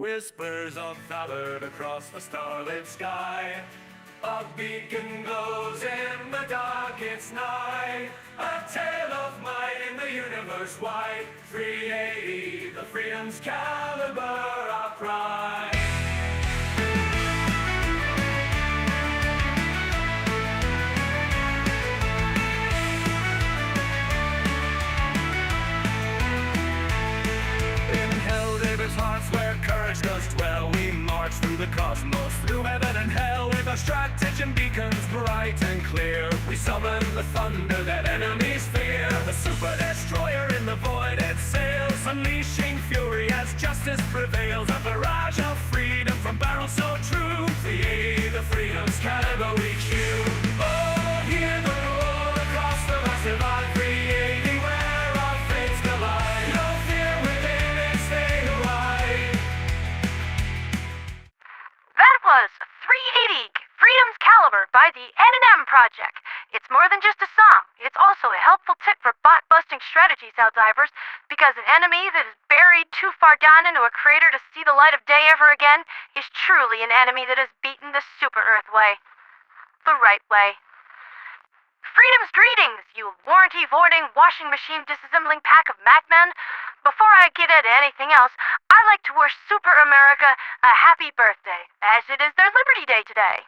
Whispers of valor across the starlit sky. A beacon glows in the darkest night. A tale of might in the universe wide. 380, the freedom's caliber, our pride. In hell, David's hearts where courage does dwell. We march through the cosmos, through heaven and hell, with our strategy and beacons bright and clear. We summon the thunder that enemies fear. The super destroyer in the void it sails, unleashing fury as justice prevails. A barrage of freedom from barrels so true. The freedom's caliber we chew. Oh, hear the roar across the massive on 380, where our fates collide. No fear within it, stay wide. That was 380 Freedom's Caliber by the N&M Project. It's more than just a song. It's also a helpful tip for bot-busting strategies, Helldivers, because an enemy that is buried too far down into a crater to see the light of day ever again is truly an enemy that has beaten the Super Earth way. The right way. Freedom's greetings, you warranty-voiding, washing machine disassembling pack of madmen. Before I get into anything else, I'd like to wish Super America a happy birthday, as it is their Liberty Day today.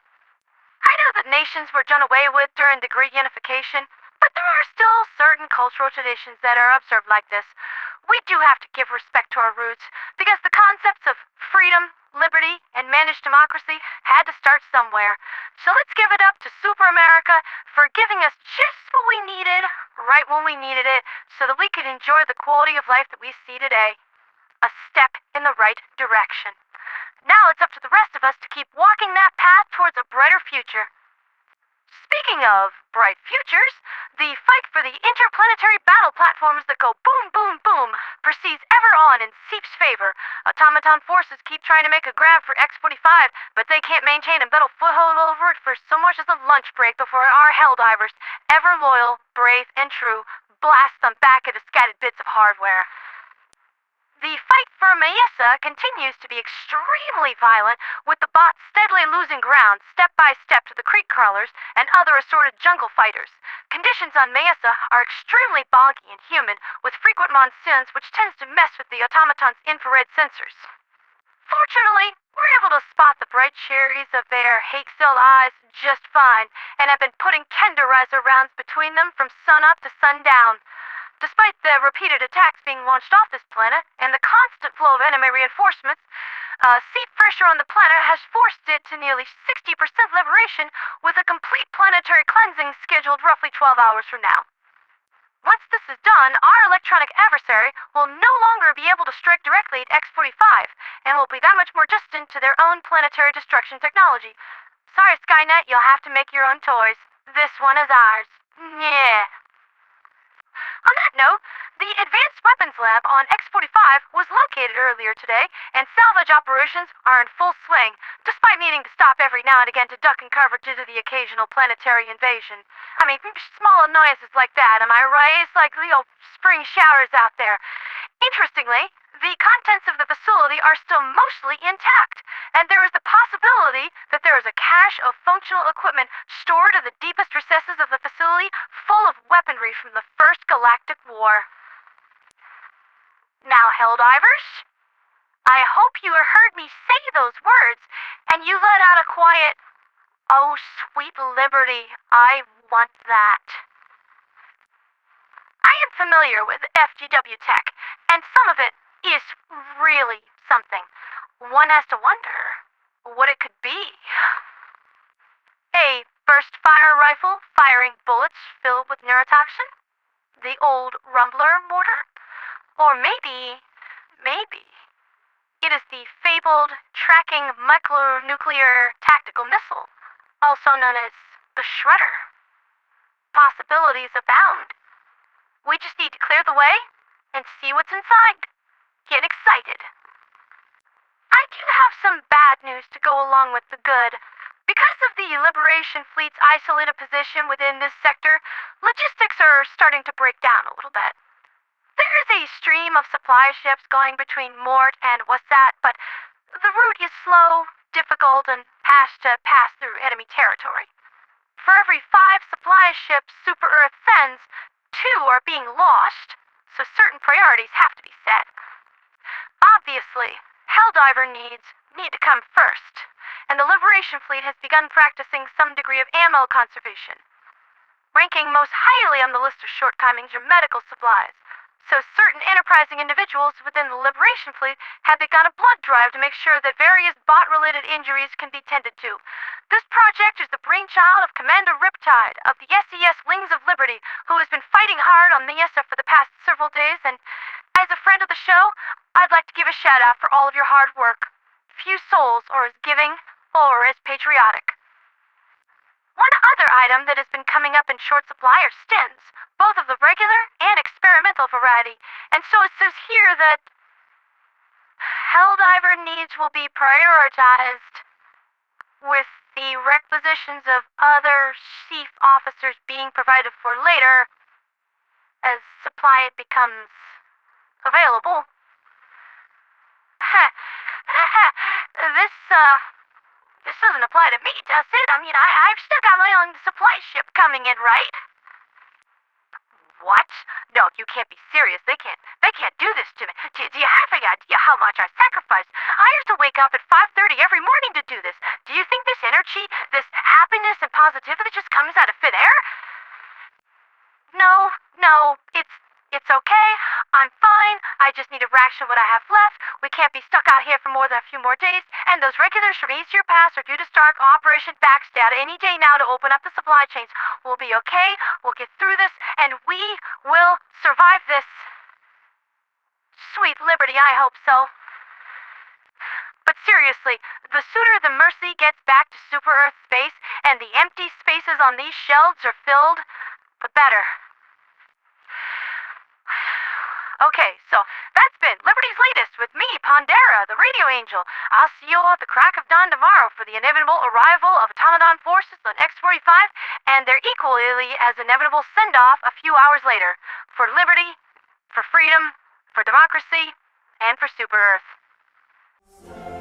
I know that nations were done away with during the Great Unification, but there are still certain cultural traditions that are observed like this. We do have to give respect to our roots, because the concepts of freedom, liberty, and managed democracy had to start somewhere. So let's give it up to Super America for giving us just what we needed, right when we needed it, so that we could enjoy the quality of life that we see today. A step in the right direction. Now it's up to the rest of us to keep walking that path towards a brighter future. Speaking of bright futures, the fight for the interplanetary battle platforms that go boom, boom, boom proceeds ever on in Seep's favor. Automaton forces keep trying to make a grab for X-45, but they can't maintain a metal foothold over it for so much as a lunch break before our Helldivers, ever loyal, brave, and true, blast them back into scattered bits of hardware. The fight for Mesa continues to be extremely violent, with the bots steadily losing ground step by step to the creek crawlers and other assorted jungle fighters. Conditions on Mesa are extremely boggy and humid, with frequent monsoons which tends to mess with the automaton's infrared sensors. Fortunately, we're able to spot the bright cherries of their hate-filled eyes just fine, and have been putting tenderizer rounds between them from sunup to sundown. Despite the repeated attacks being launched off this planet and the constant flow of enemy reinforcements, seep pressure on the planet has forced it to nearly 60% liberation, with a complete planetary cleansing scheduled roughly 12 hours from now. Once this is done, our electronic adversary will no longer be able to strike directly at X-45, and will be that much more distant to their own planetary destruction technology. Sorry, Skynet, you'll have to make your own toys. This one is ours. Yeah. On that note, the Advanced Weapons Lab on X-45 was located earlier today, and salvage operations are in full swing, despite needing to stop every now and again to duck and cover due to the occasional planetary invasion. I mean, small annoyances like that, am I right? It's like, spring showers out there. Interestingly, the contents of the facility are still mostly intact, and there is the possibility that there is a cache of functional equipment stored in the deepest recesses of the facility, full of weaponry from the First Galactic War. Now, Helldivers, I hope you heard me say those words, and you let out a quiet, "Oh, sweet liberty, I want that." I am familiar with FGW tech, and some of it is really something. One has to wonder what it could be. A burst fire rifle firing bullets filled with neurotoxin? The old Rumbler mortar? Or maybe it is the fabled tracking micronuclear tactical missile, also known as the Shredder. Possibilities abound. We just need to clear the way and see what's inside. Get excited. I do have some bad news to go along with the good. Because of the Liberation Fleet's isolated position within this sector, logistics are starting to break down a little bit. There is a stream of supply ships going between Mort and Wasat, but slow, difficult, and has to pass through enemy territory. For every 5 supply ships Super Earth sends, 2 are being lost, so certain priorities have to be set. Obviously, Helldiver needs need to come first, and the Liberation Fleet has begun practicing some degree of ammo conservation. Ranking most highly on the list of shortcomings are medical supplies, so certain enterprising individuals within the Liberation Fleet have begun a blood drive to make sure that various bot-related injuries can be tended to. This project is the brainchild of Commander Riptide of the SES Wings of Liberty, who has been fighting hard on the ESA for the past several days, and as a friend of the show, I'd like to give a shout-out for all of your hard work. Few souls are as giving or as patriotic. One other item that has been coming up in short supply are stins, both of the regular and experimental variety, and so it says here that Helldiver needs will be prioritized, with the requisitions of other chief officers being provided for later as supply becomes available. This doesn't apply to me, does it? I mean, I've still got my own supply ship coming in, right? What? No, you can't be serious. They can't do this to me. Do you have any idea how much I sacrificed? I used to wake up at 5:30 every morning to do this. Do you think this energy, this happiness and positivity just comes out of thin air? No, it's okay. I'm fine. I just need to ration what I have left. We can't be stuck out here for more than a few more days, and those regulars from Easier Pass are due to start Operation Backstab any day now to open up the supply chains. We'll be okay. We'll get through this, and we will survive this. Sweet liberty, I hope so. But seriously, the sooner the Mercy gets back to Super Earth space and the empty spaces on these shelves are filled, the better. Okay, so that's been Liberty's Latest with me, Pondera, the Radio Angel. I'll see you all at the crack of dawn tomorrow for the inevitable arrival of Automaton forces on X-45 and their equally as inevitable send-off a few hours later. For liberty, for freedom, for democracy, and for Super Earth.